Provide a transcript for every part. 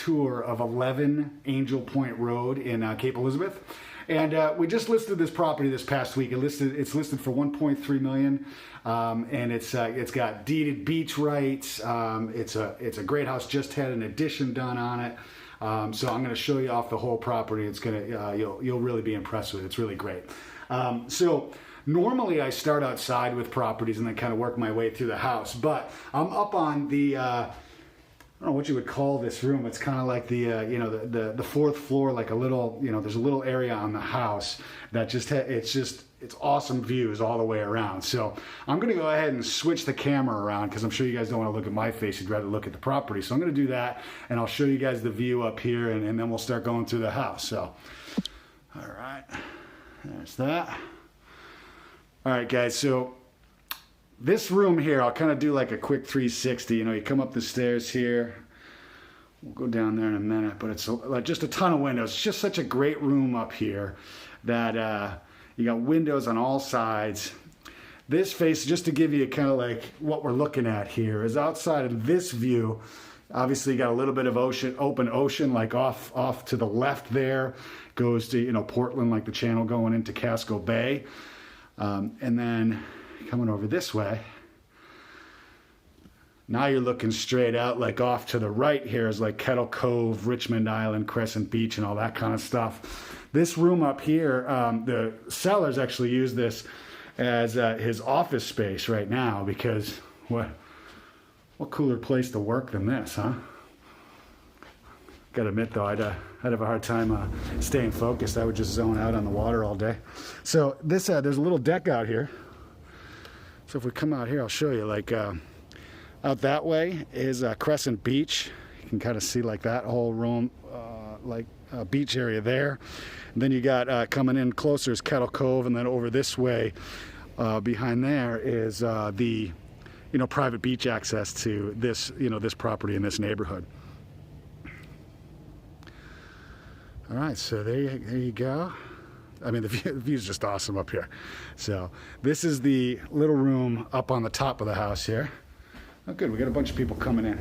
tour of 11 Angell Point Road in Cape Elizabeth. And we just listed this property this past week. It's listed for $1.3 million, and it's got deeded beach rights. It's a great house. Just had an addition done on it. So I'm going to show you off the whole property. It's gonna you'll really be impressed with it. It's really great. So normally I start outside with properties and then kind of work my way through the house, but I'm up on the I don't know what you would call this room. It's kind of like the the fourth floor, like a little, there's a little area on the house that it's awesome views all the way around. So I'm going to go ahead and switch the camera around because I'm sure you guys don't want to look at my face. You'd rather look at the property. So I'm going to do that, and I'll show you guys the view up here, and then we'll start going through the house. So, all right, there's that. All right, guys, so this room here, I'll kind of do like a quick 360. You come up the stairs here. We'll go down there in a minute, but it's just a ton of windows. It's just such a great room up here that you got windows on all sides. This face, just to give you kind of like what we're looking at here, is outside of this view. Obviously, you got a little bit of open ocean, like off to the left there, goes to Portland, like the channel going into Casco Bay, and then coming over this way, now you're looking straight out, like off to the right here is like Kettle Cove, Richmond Island, Crescent Beach, and all that kind of stuff. This room up here, the sellers actually use this as his office space right now, because what cooler place to work than this, huh? Gotta admit though, I'd have a hard time staying focused. I would just zone out on the water all day. So this there's a little deck out here. So if we come out here, I'll show you, like out that way is Crescent Beach. You can kind of see like that whole room, beach area there. And then you got coming in closer is Kettle Cove, and then over this way behind there is the private beach access to this this property in this neighborhood. All right, so there you go. I mean, the view's just awesome up here. So this is the little room up on the top of the house here. Oh, good. We got a bunch of people coming in.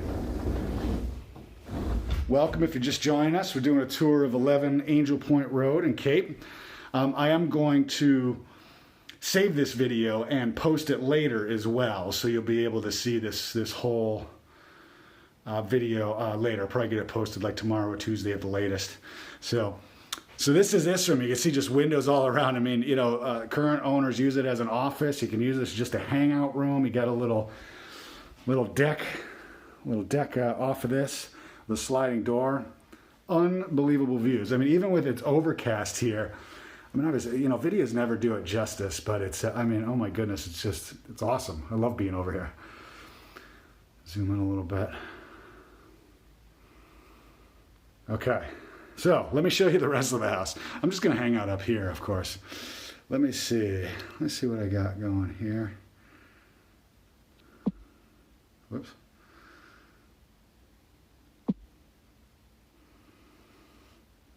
Welcome if you're just joining us. We're doing a tour of 11 Angell Point Road in Cape. I am going to save this video and post it later as well, so you'll be able to see this whole video later. I'll probably get it posted like tomorrow or Tuesday at the latest. So this is this room. You can see just windows all around. I mean, current owners use it as an office. You can use this just a hangout room. You got a little deck off of this, the sliding door. Unbelievable views. I mean, even with its overcast here, I mean, obviously, videos never do it justice, but it's, I mean, oh my goodness, it's awesome. I love being over here. Zoom in a little bit. Okay. So let me show you the rest of the house. I'm just going to hang out up here, of course. Let me see. Let's see what I got going here. Whoops.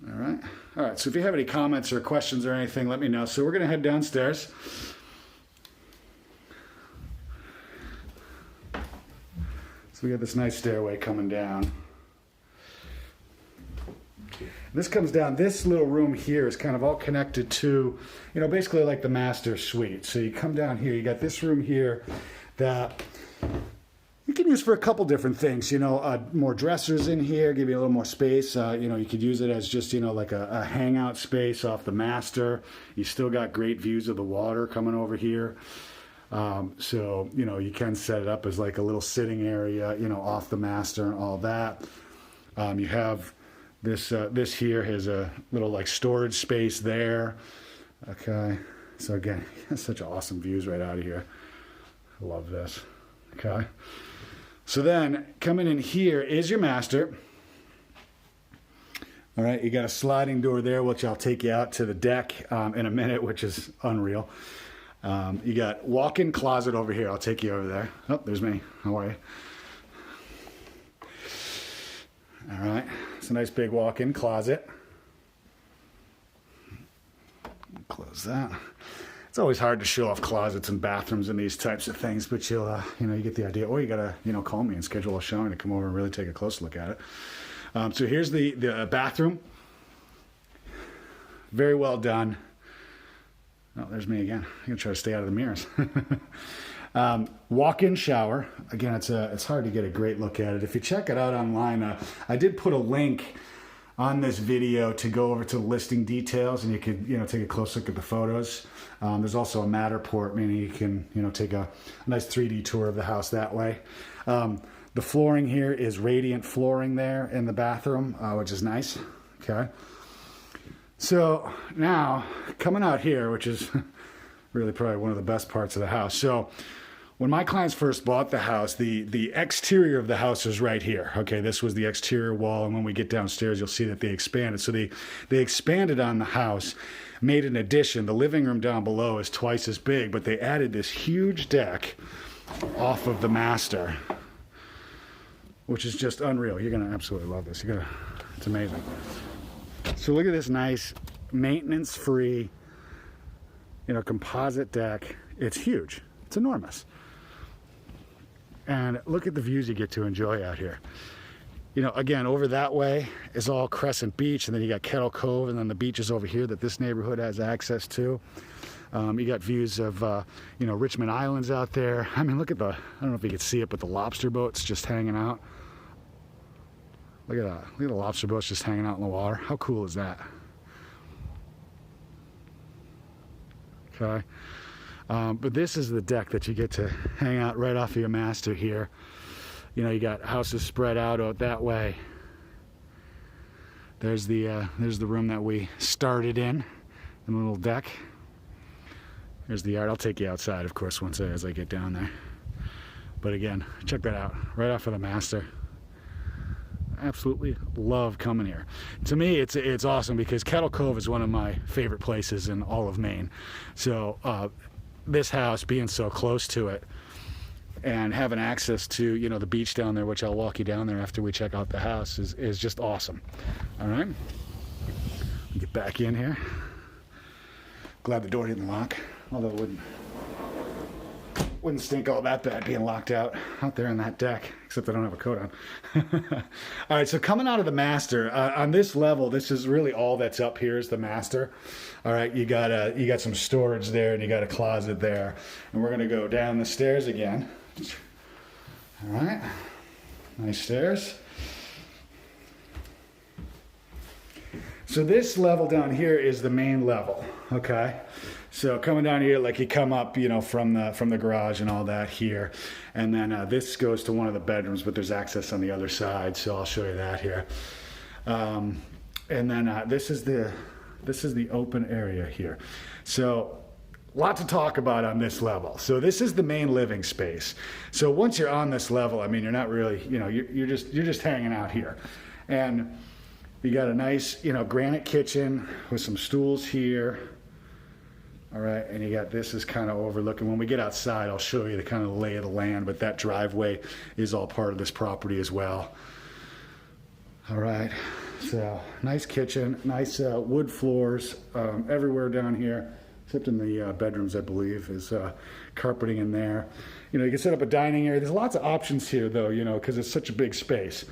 All right. All right. So if you have any comments or questions or anything, let me know. So we're going to head downstairs. So we got this nice stairway coming down. This comes down, this little room here is kind of all connected to, basically like the master suite. So you come down here, you got this room here that you can use for a couple different things. More dressers in here, give you a little more space. You could use it as just, like a hangout space off the master. You still got great views of the water coming over here. So, you can set it up as like a little sitting area, off the master and all that. You have this here has a little like storage space there. Okay, so again, such awesome views right out of here. I love this. Okay, so then coming in here is your master. All right, you got a sliding door there, which I'll take you out to the deck in a minute, which is unreal. You got walk-in closet over here. I'll take you over there. Oh, there's me. How are you? All right, it's a nice big walk-in closet. Close that. It's always hard to show off closets and bathrooms and these types of things, but you'll, you get the idea. Or you gotta, call me and schedule a showing to come over and really take a close look at it. So here's the bathroom. Very well done. Oh, there's me again. I'm gonna try to stay out of the mirrors. Walk-in shower. Again, it's hard to get a great look at it. If you check it out online, I did put a link on this video to go over to the listing details, and you could take a close look at the photos. There's also a Matterport, meaning you can take a nice 3D tour of the house that way. The flooring here is radiant flooring there in the bathroom, which is nice. Okay. So now coming out here, which is really probably one of the best parts of the house. So when my clients first bought the house, the exterior of the house was right here. Okay, this was the exterior wall, and when we get downstairs, you'll see that they expanded. So they expanded on the house, made an addition. The living room down below is twice as big, but they added this huge deck off of the master, which is just unreal. You're gonna absolutely love this. It's amazing. So look at this nice maintenance-free, composite deck. It's huge. It's enormous. And look at the views you get to enjoy out here. Again, over that way is all Crescent Beach, and then you got Kettle Cove, and then the beaches over here that this neighborhood has access to. You got views of, Richmond Islands out there. I mean, look at I don't know if you can see it, but the lobster boats just hanging out. Look at that. Look at the lobster boats just hanging out in the water. How cool is that? Okay. But this is the deck that you get to hang out right off of your master here. You got houses spread out that way. There's the room that we started in the little deck. There's the yard. I'll take you outside, of course, as I get down there. But again, check that out. Right off of the master. Absolutely love coming here. To me, it's awesome because Kettle Cove is one of my favorite places in all of Maine. So this house being so close to it and having access to the beach down there, which I'll walk you down there after we check out the house, is just awesome. All right, get back in here. Glad the door didn't lock, although it wouldn't stink all that bad being locked out there in that deck, except I don't have a coat on. All right, so coming out of the master, on this level, this is really all that's up here is the master. All right, you got some storage there, and you got a closet there. And we're gonna go down the stairs again. All right, nice stairs. So this level down here is the main level, okay? So coming down here, like you come up, from the garage and all that here, and then this goes to one of the bedrooms, but there's access on the other side, so I'll show you that here. And then this is the open area here. So a lot to talk about on this level. So this is the main living space. So once you're on this level, I mean, you're not really, you're just hanging out here, and you got a nice, granite kitchen with some stools here. All right, and you got this is kind of overlooking. When we get outside, I'll show you the kind of lay of the land, but that driveway is all part of this property as well. All right, so nice kitchen, nice wood floors everywhere down here, except in the bedrooms, I believe, is carpeting in there. You can set up a dining area. There's lots of options here, though, because it's such a big space.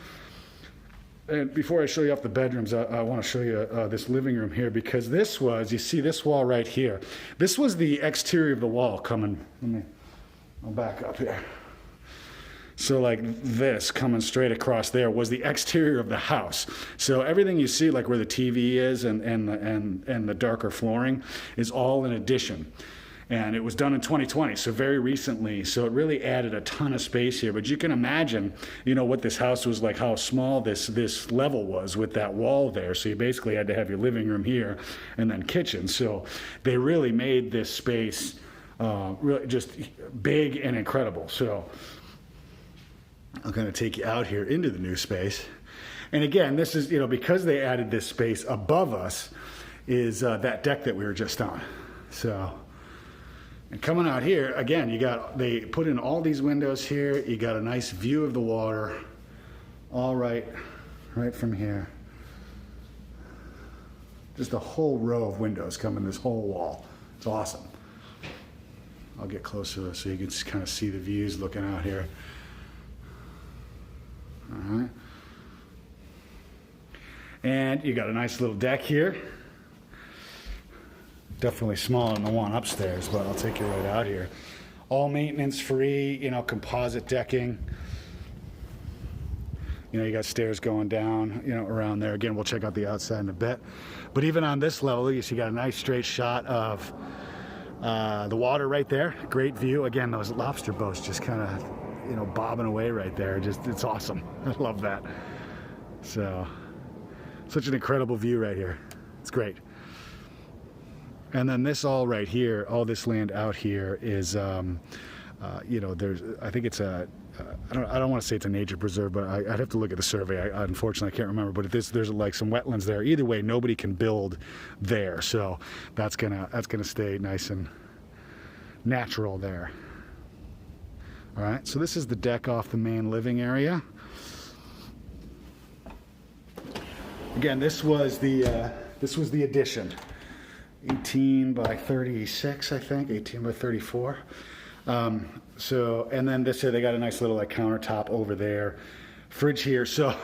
And before I show you off the bedrooms, I want to show you this living room here, because you see this wall right here. This was the exterior of the wall coming. I'll back up here. So like this coming straight across there was the exterior of the house. So everything you see, like where the TV is and the darker flooring, is all an addition. And it was done in 2020, so very recently. So it really added a ton of space here. But you can imagine, what this house was like, how small this level was with that wall there. So you basically had to have your living room here and then kitchen. So they really made this space really just big and incredible. So I'm going to take you out here into the new space. And again, this is, because they added this space above us is that deck that we were just on. So... And coming out here, again, they put in all these windows here. You got a nice view of the water, all right from here. Just a whole row of windows coming this whole wall. It's awesome. I'll get closer so you can just kind of see the views looking out here. All right. And you got a nice little deck here. Definitely smaller than the one upstairs, but I'll take you right out here. All maintenance free, you know, composite decking. You know, you got stairs going down, you know, around there. Again, we'll check out the outside in a bit. But even on this level, you see you got a nice straight shot of the water right there. Great view. Again, those lobster boats just kind of, you know, bobbing away right there. Just, it's awesome. I love that. So, such an incredible view right here. It's great. And then this all right here, all this land out here is, you know, there's, I think it's a, I don't want to say it's a nature preserve, but I'd have to look at the survey. Unfortunately, I can't remember. But there's like some wetlands there. Either way, nobody can build there, so that's gonna stay nice and natural there. All right. So this is the deck off the main living area. Again, this was the addition. 18 by 36, I think. 18 by 34. So, and then this here, they got a nice little like countertop over there, fridge here. So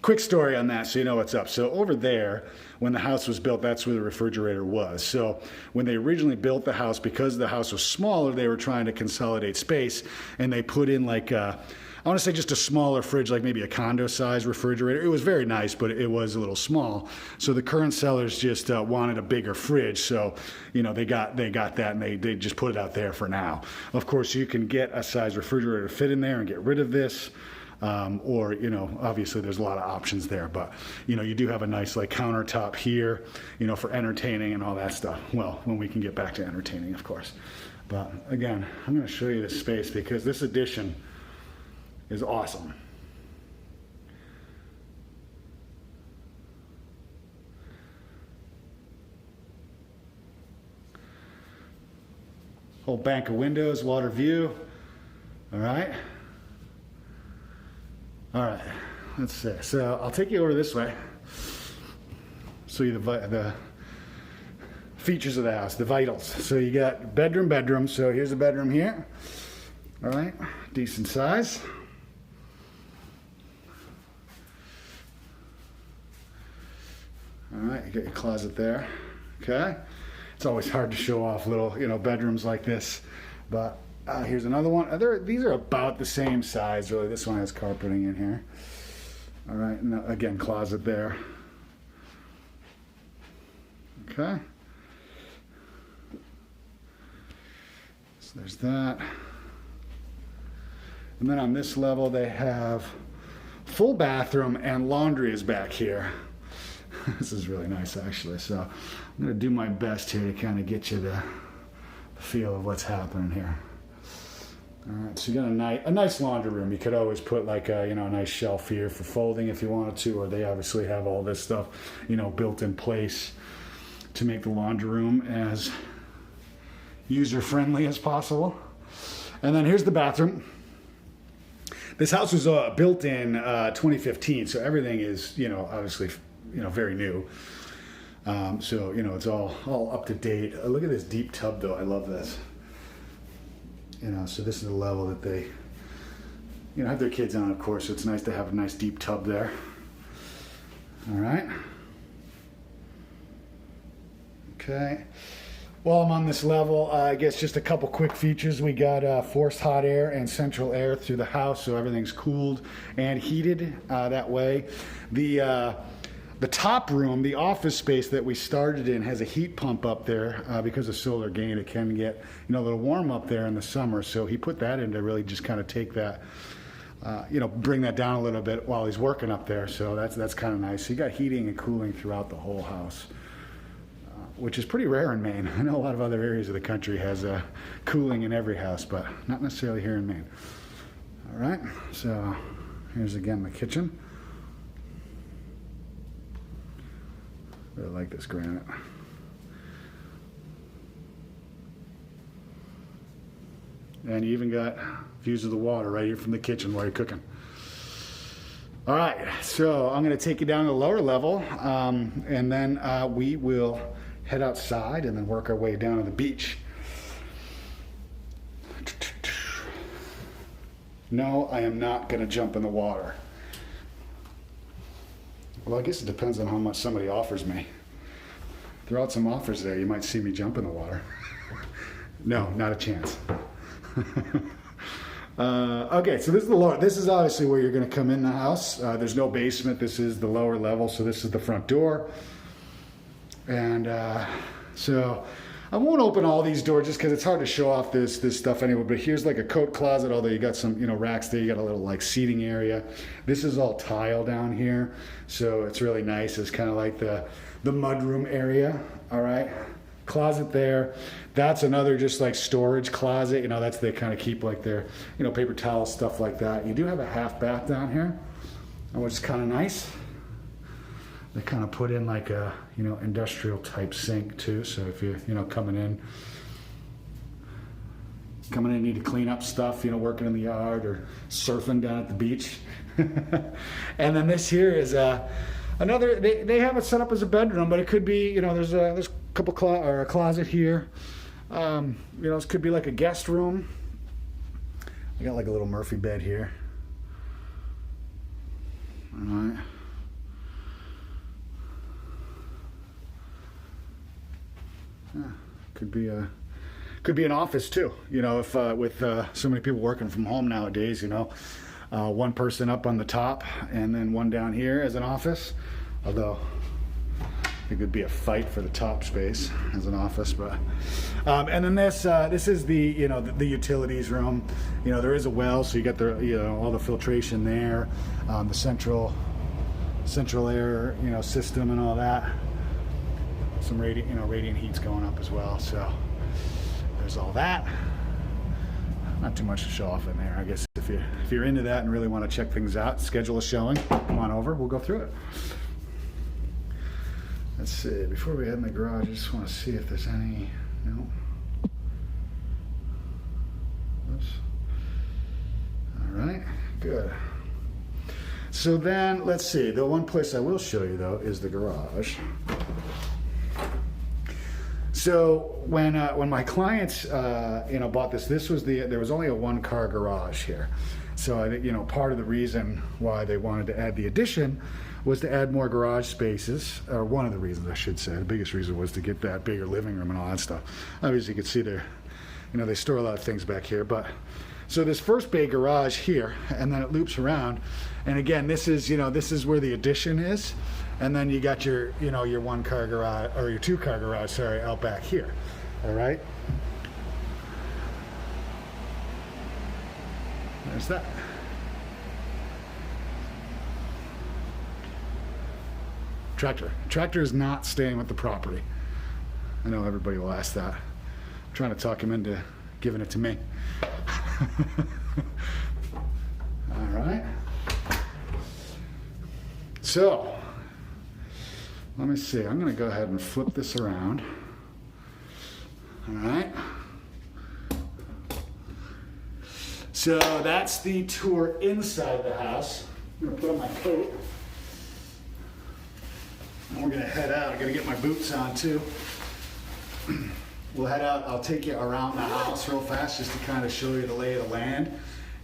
quick story on that, so you know what's up. So over there, when the house was built, that's where the refrigerator was. So when they originally built the house, because the house was smaller, they were trying to consolidate space, and they put in like I want to say just a smaller fridge, like maybe a condo size refrigerator. It was very nice, but it was a little small. So the current sellers just wanted a bigger fridge. So, you know, they got that, and they just put it out there for now. Of course, you can get a size refrigerator to fit in there and get rid of this. Or, you know, obviously there's a lot of options there, but, you know, you do have a nice like countertop here, you know, for entertaining and all that stuff. Well, when we can get back to entertaining, of course. But again, I'm going to show you this space because this addition is awesome. Whole bank of windows, water view. All right. All right, let's see. So I'll take you over this way. Show you the features of the house, the vitals. So you got bedroom. So here's a bedroom here. All right, decent size. All right, you got your closet there. Okay. It's always hard to show off little, you know, bedrooms like this, but here's another one. These are about the same size, really. This one has carpeting in here. All right, and again, closet there. Okay. So there's that. And then on this level, they have full bathroom, and laundry is back here. This is really nice, actually. So I'm going to do my best here to kind of get you the feel of what's happening here. All right, so you got a nice laundry room. You could always put like a, you know, a nice shelf here for folding if you wanted to, or they obviously have all this stuff, you know, built in place to make the laundry room as user-friendly as possible. And then here's the bathroom. This house was built in 2015, so everything is, you know, obviously, you know, very new. So, you know, it's all up to date. Look at this deep tub, though. I love this. You know, so this is the level that they, you know, have their kids on, of course. So it's nice to have a nice deep tub there. All right. Okay. While I'm on this level, I guess just a couple quick features. We got forced hot air and central air through the house, so everything's cooled and heated that way. The top room, the office space that we started in, has a heat pump up there because of solar gain. It can get, you know, a little warm up there in the summer, so he put that in to really just kind of take that, you know, bring that down a little bit while he's working up there. So that's kind of nice. So you got heating and cooling throughout the whole house, which is pretty rare in Maine. I know a lot of other areas of the country has cooling in every house, but not necessarily here in Maine. All right, so here's again the kitchen. Really like this granite. And you even got views of the water right here from the kitchen while you're cooking. All right, so I'm going to take you down to the lower level, and then we will head outside and then work our way down to the beach. No, I am not going to jump in the water. Well, I guess it depends on how much somebody offers me. Throw out some offers there, you might see me jump in the water. No, not a chance. Okay, so this is the lower. This is obviously where you're going to come in the house. There's no basement. This is the lower level, so this is the front door. And so I won't open all these doors just because it's hard to show off this stuff anyway. But here's like a coat closet, although you got some racks there. You got a little like seating area. This is all tile down here, so it's really nice. It's kind of like the mudroom area. All right. Closet there. That's another just like storage closet. That's they kind of keep like their paper towels, stuff like that. You do have a half bath down here, which is kind of nice. They kind of put in like a industrial type sink too. So if you're coming in need to clean up stuff, working in the yard or surfing down at the beach. And then this here is another. They have it set up as a bedroom, but it could be there's a couple or a closet here. This could be like a guest room. I got like a little Murphy bed here. All right. Yeah, could be an office too. If with so many people working from home nowadays, one person up on the top and then one down here as an office. Although it could be a fight for the top space as an office, but and then this is the the utilities room. There is a well, so you got the all the filtration there, the central air system and all that. Some radiant heat's going up as well, so there's all that. Not too much to show off in there. I guess if you're into that and really want to check things out, schedule a showing, come on over, we'll go through it. Let's see, before we head in the garage, I just want to see if there's any, no. Oops. All right, good. So then, let's see, the one place I will show you though is the garage. So when my clients bought this was there was only a one-car garage here. So part of the reason why they wanted to add the addition was to add more garage spaces, or one of the reasons I should say. The biggest reason was to get that bigger living room and all that stuff. Obviously you can see they store a lot of things back here, but so this first bay garage here, and then it loops around, and again this is where the addition is. And then you got your one-car garage, or your two-car garage, sorry, out back here. All right. There's that. Tractor is not staying with the property. I know everybody will ask that. I'm trying to talk him into giving it to me. All right. So, let me see. I'm going to go ahead and flip this around. All right. So that's the tour inside the house. I'm going to put on my coat. And we're going to head out. I got to get my boots on too. We'll head out. I'll take you around the house real fast just to kind of show you the lay of the land.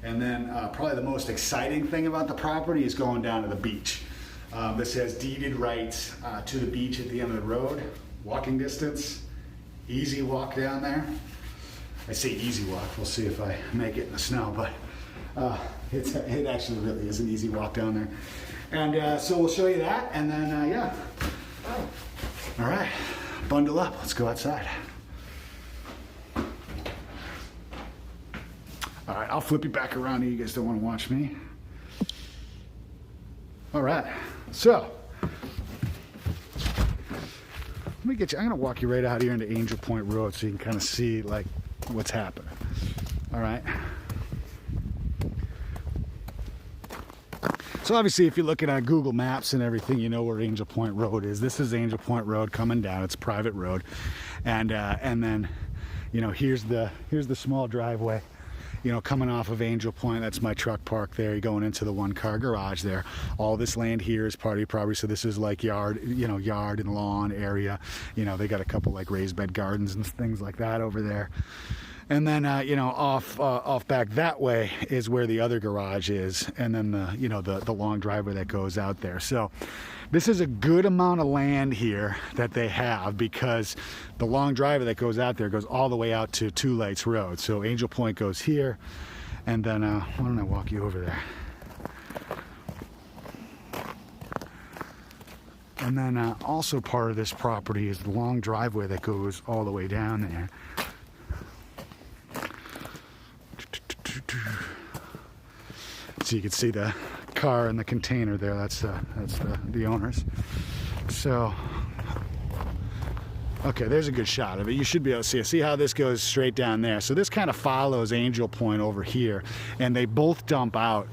And then probably the most exciting thing about the property is going down to the beach. This has deeded rights to the beach at the end of the road. Walking distance, easy walk down there. I say easy walk, we'll see if I make it in the snow, but it actually really is an easy walk down there. And so we'll show you that, and then yeah. All right, bundle up, let's go outside. All right, I'll flip you back around. You guys don't want to watch me. All right, so let me get you. I'm gonna walk you right out here into Angell Point Road so you can kind of see like what's happening. All right. So obviously, if you're looking at Google Maps and everything, you know where Angell Point Road is. This is Angell Point Road coming down. It's a private road, and then, you know, here's the small driveway. You know, coming off of Angell Point, that's my truck park there. You're going into the one-car garage there. All this land here is part of your property, so this is like yard and lawn area. You know, they got a couple like raised bed gardens and things like that over there. And then, you know, off back that way is where the other garage is, and then the long driveway that goes out there. So This is a good amount of land here that they have, because the long driveway that goes out there goes all the way out to Two Lakes Road. So Angell Point goes here, and then why don't I walk you over there? And then also part of this property is the long driveway that goes all the way down there. So you can see the car and the container there. That's the owners. So, okay, there's a good shot of it. You should be able to see it. See how this goes straight down there. So this kind of follows Angell Point over here, and they both dump out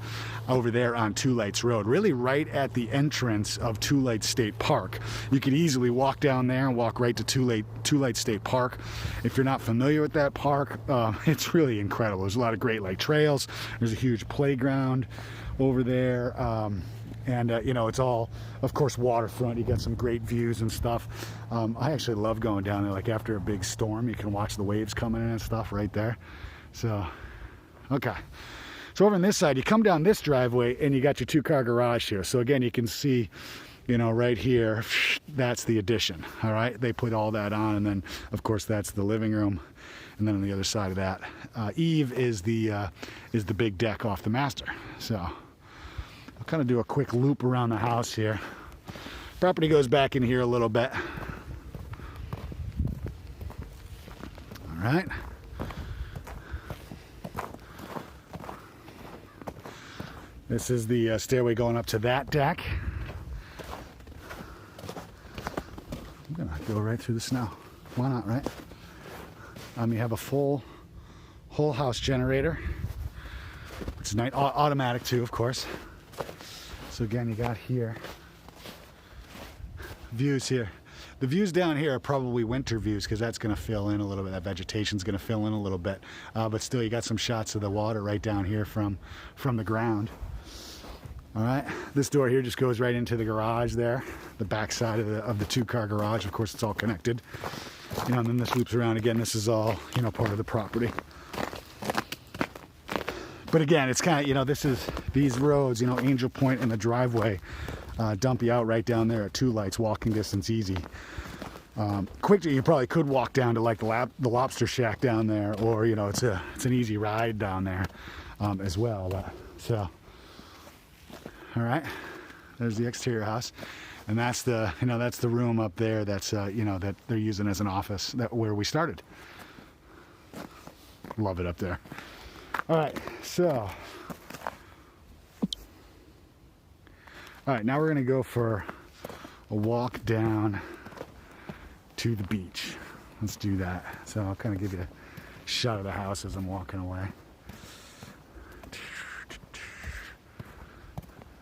over there on Two Lakes Road, really right at the entrance of Two Lakes State Park. You could easily walk down there and walk right to Two Lakes State Park. If you're not familiar with that park, it's really incredible. There's a lot of great like trails. There's a huge playground over there, and you know, it's all, of course, waterfront. You got some great views and stuff. I actually love going down there, like after a big storm. You can watch the waves coming in and stuff right there. So, okay. So over on this side, you come down this driveway and you got your two-car garage here. So again, you can see, you know, right here, that's the addition. All right, they put all that on, and then of course that's the living room. And then on the other side of that, Eve is the big deck off the master. So I'll kind of do a quick loop around the house here. Property goes back in here a little bit. All right. This is the stairway going up to that deck. I'm gonna go right through the snow. Why not, right? You have a full whole house generator. It's nice, automatic too, of course. So again, you got here views here. The views down here are probably winter views, because that's going to fill in a little bit. That vegetation's going to fill in a little bit, but still, you got some shots of the water right down here from the ground. All right, this door here just goes right into the garage there, the back side of the two-car garage. Of course, it's all connected. You know, and then this loops around again. This is all, you know, part of the property. But again, it's kind of, you know, these roads, you know, Angell Point and the driveway dump you out right down there at Two Lights, walking distance easy. Quickly, you probably could walk down to like the lobster shack down there, or, you know, it's an easy ride down there as well. But, so. All right, there's the exterior house, and that's the, you know, that's the room up there that's you know, that they're using as an office, where we started. Love it up there. All right, so now we're gonna go for a walk down to the beach. Let's do that. So I'll kind of give you a shot of the house as I'm walking away.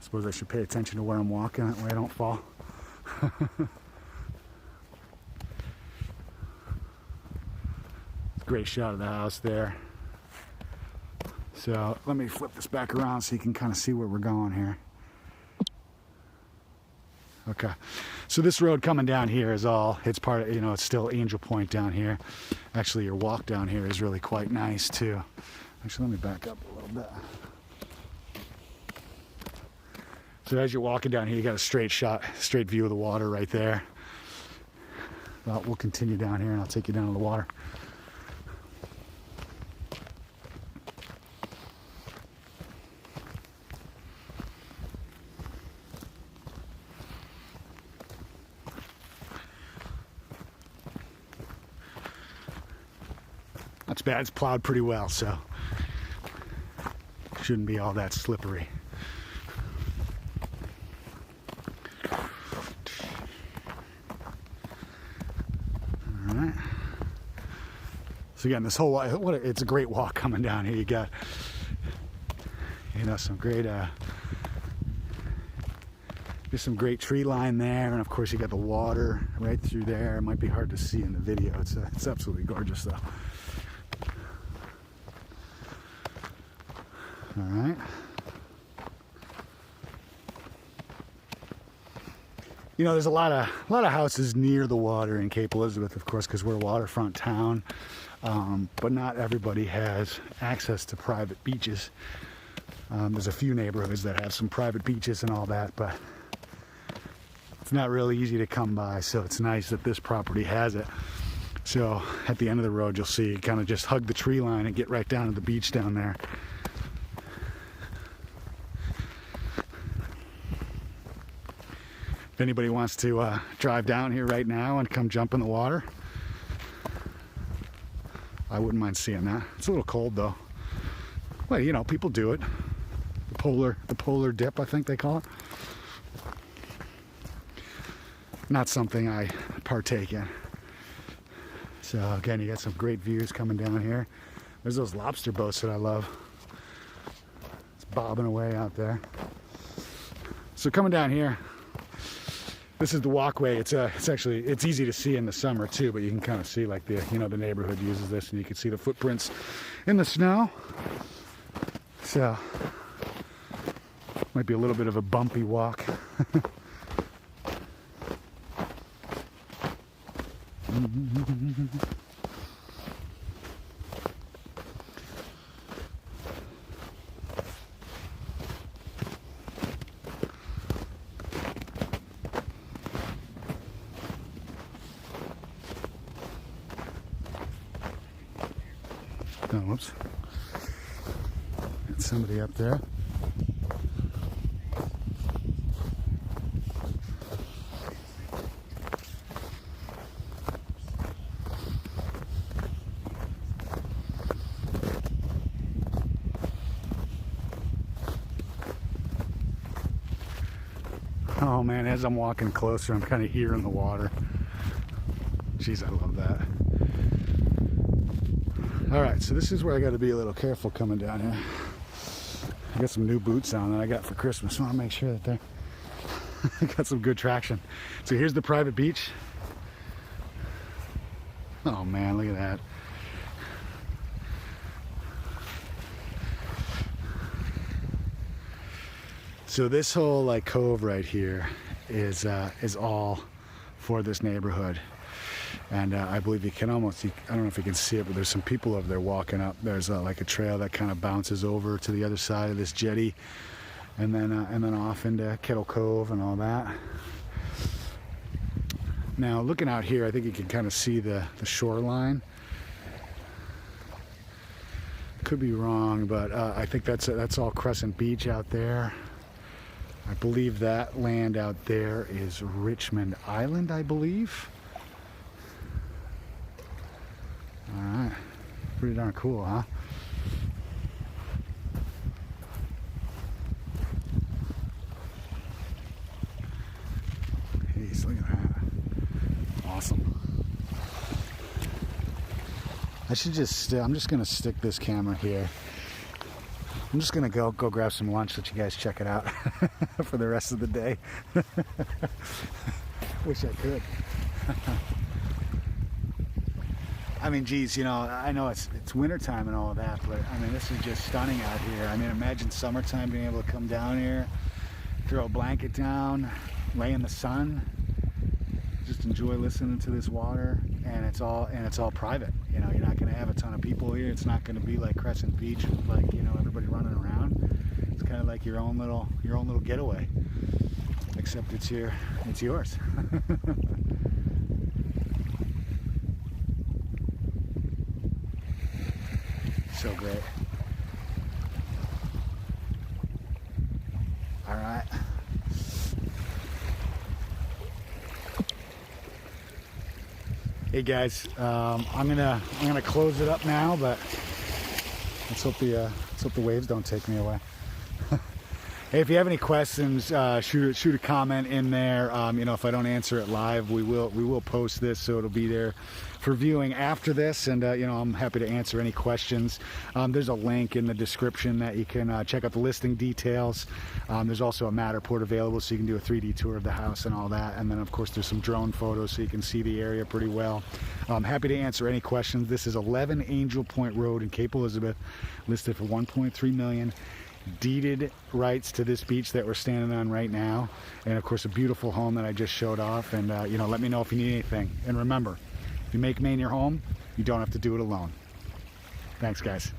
Suppose I should pay attention to where I'm walking, that way I don't fall. Great shot of the house there. So let me flip this back around so you can kind of see where we're going here. Okay, so this road coming down here is all, it's part of, you know, it's still Angell Point down here. Actually, your walk down here is really quite nice too. Actually, let me back up a little bit. So as you're walking down here, you got a straight view of the water right there. Well, we'll continue down here and I'll take you down to the water. Not bad, it's plowed pretty well, so shouldn't be all that slippery. So again, this whole, it's a great walk coming down here. You got, you know, some great, there's some great tree line there, and of course you got the water right through there. It might be hard to see in the video. It's absolutely gorgeous though. All right. You know, there's a lot of houses near the water in Cape Elizabeth, of course, because we're a waterfront town. But not everybody has access to private beaches. There's a few neighborhoods that have some private beaches and all that, but it's not really easy to come by, so it's nice that this property has it. So at the end of the road, you'll see, kind of just hug the tree line and get right down to the beach down there. If anybody wants to drive down here right now and come jump in the water, I wouldn't mind seeing that. It's a little cold though. Well, you know, people do it. The polar dip, I think they call it. Not something I partake in. So again, you got some great views coming down here. There's those lobster boats that I love. It's bobbing away out there. So coming down here, this is the walkway. It's easy to see in the summer too, but you can kind of see like the neighborhood uses this, and you can see the footprints in the snow. So might be a little bit of a bumpy walk. Oh, whoops. Got somebody up there. Oh man, as I'm walking closer, I'm kind of hearing the water. Jeez, I love that. All right, so this is where I got to be a little careful coming down here. I got some new boots on that I got for Christmas. I want to make sure that they're got some good traction. So here's the private beach. Oh man, look at that. So this whole like cove right here is all for this neighborhood. And I believe you can almost, I don't know if you can see it, but there's some people over there walking up. There's like a trail that kind of bounces over to the other side of this jetty, and then off into Kettle Cove and all that. Now looking out here, I think you can kind of see the shoreline. Could be wrong, but I think that's all Crescent Beach out there. I believe that land out there is Richmond Island, I believe. All right, pretty darn cool, huh? Jeez, look at that. Awesome. I'm just gonna stick this camera here. I'm just gonna go grab some lunch, let you guys check it out for the rest of the day. Wish I could. I mean, geez, you know, I know it's wintertime and all of that, but I mean, this is just stunning out here. I mean, imagine summertime being able to come down here, throw a blanket down, lay in the sun, just enjoy listening to this water, and it's all private. You know, you're not going to have a ton of people here. It's not going to be like Crescent Beach with, like, you know, everybody running around. It's kind of like your own little getaway, except it's yours. So great. All right. Hey guys, I'm gonna close it up now, but let's hope the waves don't take me away. Hey, if you have any questions, shoot a comment in there. You know, if I don't answer it live, we will post this, so it'll be there for viewing after this. And you know, I'm happy to answer any questions. There's a link in the description that you can check out the listing details. There's also a Matterport available, so you can do a 3D tour of the house and all that. And then of course there's some drone photos, so you can see the area pretty well. I'm happy to answer any questions. This is 11 Angell Point Road in Cape Elizabeth, listed for $1.3 million. Deeded rights to this beach that we're standing on right now, and of course a beautiful home that I just showed off. And you know, let me know if you need anything. And remember, if you make Maine your home, you don't have to do it alone. Thanks guys.